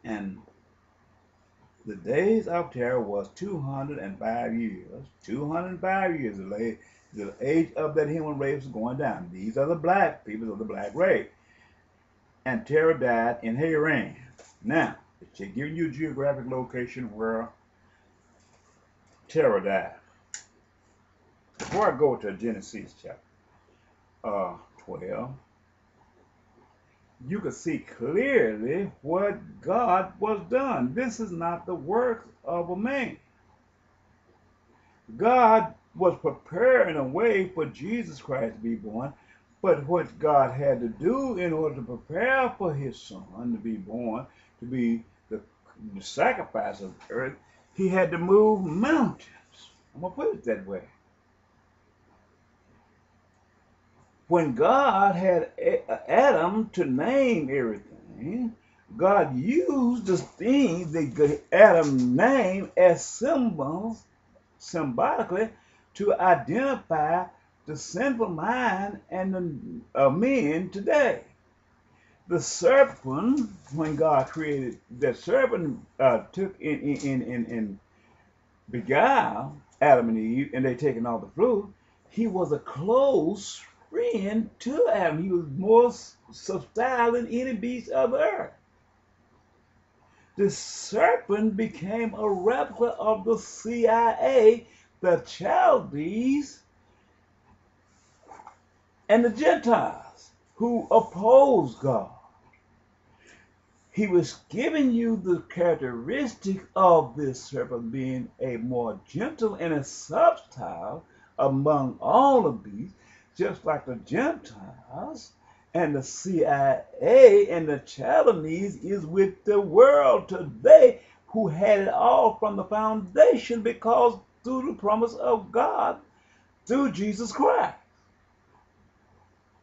And the days of terror was 205 years. 205 years, the age of that human race was going down. These are the black people of the black race. And terror died in Haran. Now, it's giving you a geographic location where terror died. Before I go to Genesis chapter 12, you can see clearly what God was done. This is not the work of a man. God was preparing a way for Jesus Christ to be born, but what God had to do in order to prepare for his son to be born, to be the sacrifice of the earth, he had to move mountains. I'm going to put it that way. When God had Adam to name everything, God used the things that Adam named as symbols, symbolically, to identify the sinful mind and the men today. The serpent, when God created, the serpent took in beguiled Adam and Eve, and they taken all the fruit. He was a close friend to Adam. He was more subtle than any beast of the earth. The serpent became a replica of the CIA, the Chaldees, and the Gentiles who opposed God. He was giving you the characteristic of this serpent being a more gentle and a subtle among all the beasts, just like the Gentiles and the CIA and the Chaldees is with the world today, who had it all from the foundation because through the promise of God through Jesus Christ.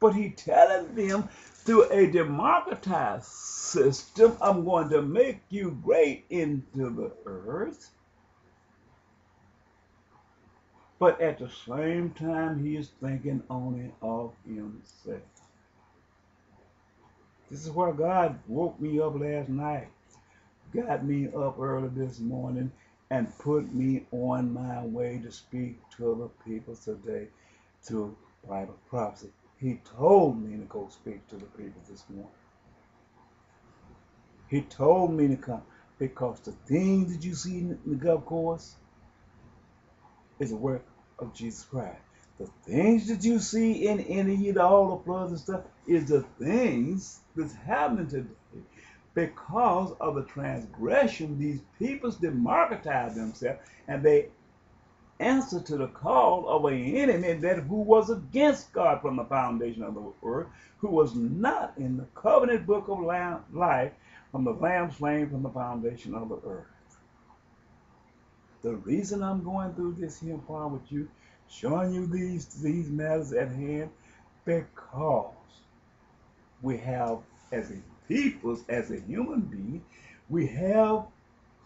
But he telling them through a democratized system, I'm going to make you great into the earth. But at the same time, he is thinking only of himself. This is why God woke me up last night, got me up early this morning, and put me on my way to speak to the people today through Bible prophecy. He told me to go speak to the people this morning. He told me to come because the things that you see in the golf course is a work of Jesus Christ. The things that you see in any of all the floods and stuff is the things that's happening today because of the transgression. These peoples democratize themselves and they answer to the call of an enemy that who was against God from the foundation of the earth, who was not in the covenant book of life from the lamb slain from the foundation of the earth. The reason I'm going through this here part with you, showing you these matters at hand, because we have, as a people, as a human being, we have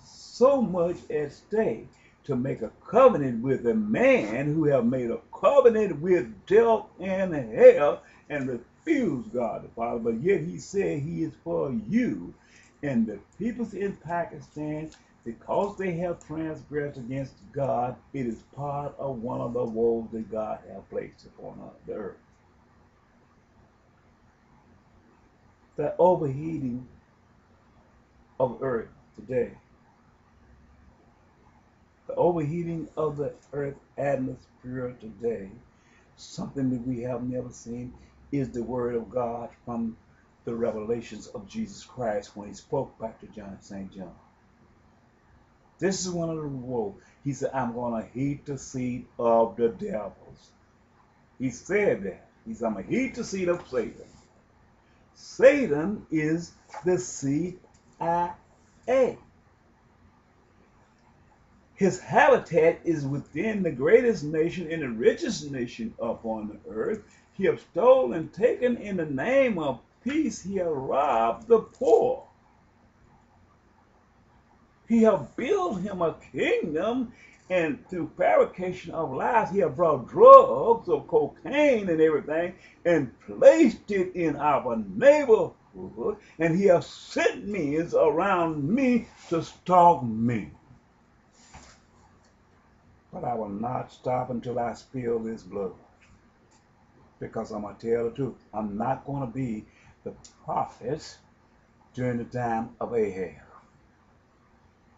so much at stake to make a covenant with a man who have made a covenant with death and hell and refused God the Father, but yet he said he is for you. And the peoples in Pakistan, because they have transgressed against God, it is part of one of the woes that God has placed upon the earth. The overheating of earth today, the overheating of the earth atmosphere today, something that we have never seen, is the word of God from the revelations of Jesus Christ when he spoke back to John, St. John. This is one of the woes. He said, I'm going to heat the seed of the devils. He said that. He said, I'm going to heat the seed of Satan. Satan is the CIA. His habitat is within the greatest nation and the richest nation upon the earth. He has stolen and taken in the name of peace. He has robbed the poor. He has built him a kingdom, and through fabrication of lies, he has brought drugs of cocaine and everything and placed it in our neighborhood and he has sent me around me to stalk me. But I will not stop until I spill this blood. Because I'm going to tell the truth. I'm not going to be the prophet during the time of Ahab,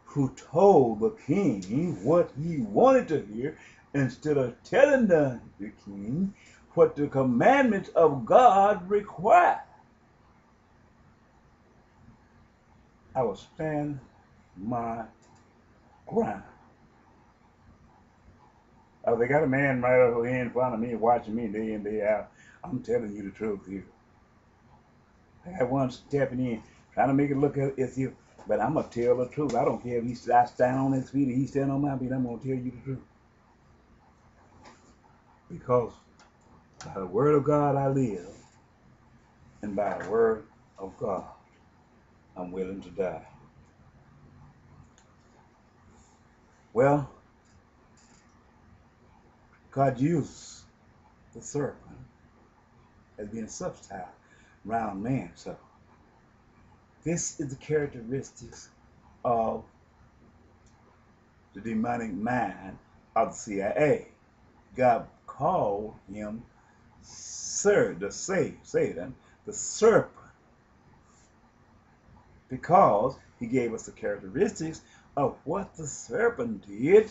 who told the king what he wanted to hear instead of telling the king what the commandments of God require. I will stand my ground. Oh, they got a man right over here in front of me watching me day in, day out. I'm telling you the truth here. I got one stepping in, trying to make it look as if, but I'm going to tell the truth. I don't care if I stand on his feet or he stand on my feet. I'm going to tell you the truth. Because by the word of God I live, and by the word of God I'm willing to die. Well, God used the serpent as being a substance around man. So this is the characteristics of the demonic mind of the CIA. God called him Satan, the serpent, because he gave us the characteristics of what the serpent did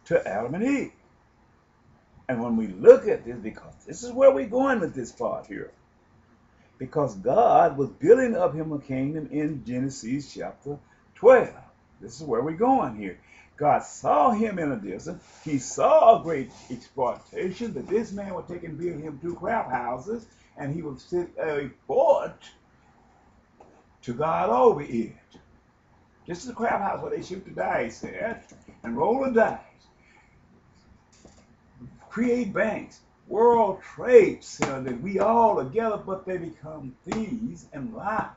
to Adam and Eve. And when we look at this, because this is where we're going with this part here, because God was building up him a kingdom in Genesis chapter 12. This is where we're going here. God saw him in a distance. He saw a great exploitation that this man was taking build him 2 crab houses, and he would sit a fort to God over it. This is a crab house where they shoot the dice at and roll the dice, create banks, World Trade Center, that we all together, but they become thieves and liars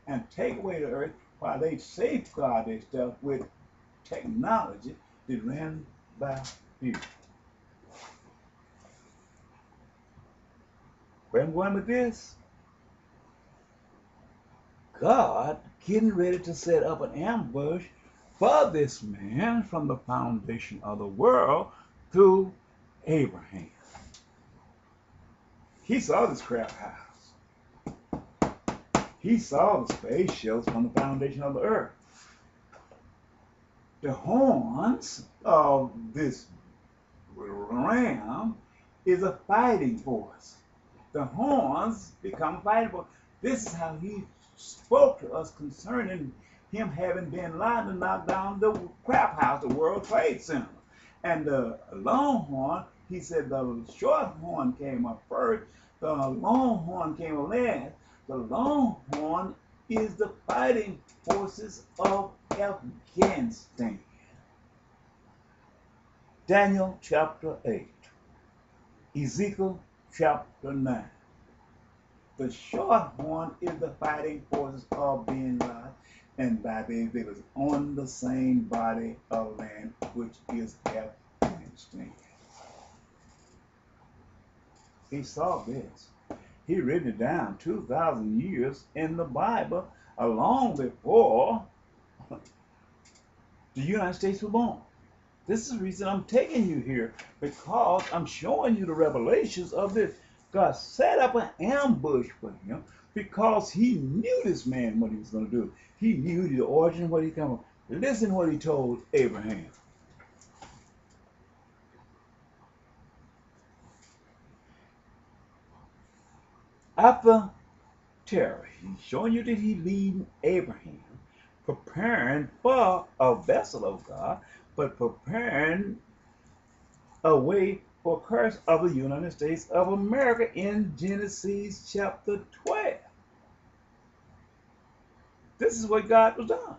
and take away the earth while they safeguard their stuff with technology that ran by people. Where I'm going with this? God getting ready to set up an ambush for this man from the foundation of the world through Abraham. He saw this crab house. He saw the space shells from the foundation of the earth. The horns of this ram is a fighting force. The horns become fighting force. This is how he spoke to us concerning him having been lied to knock down the crab house, the World Trade Center. And the long horn, he said the short horn came up first, the long horn came up last. The long horn is the fighting forces of Afghanistan. Daniel chapter 8. Ezekiel chapter 9. The short horn is the fighting forces of Bin Laden, and by they was on the same body of land, which is Afghanistan. He saw this. He written it down 2,000 years in the Bible, long before the United States was born. This is the reason I'm taking you here, because I'm showing you the revelations of this. God set up an ambush for him because he knew this man, what he was going to do. He knew the origin, what he come from. Listen to what he told Abraham. After Terah, he's showing you that he lead Abraham, preparing for a vessel of God, but preparing a way for curse of the United States of America in Genesis chapter 12. This is what God was doing.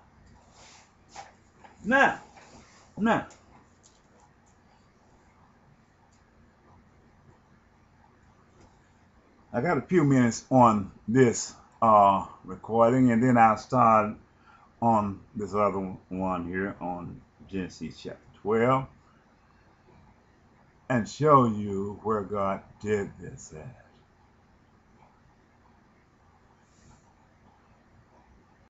Now, I got a few minutes on this recording, and then I'll start on this other one here on Genesis chapter 12 and show you where God did this at.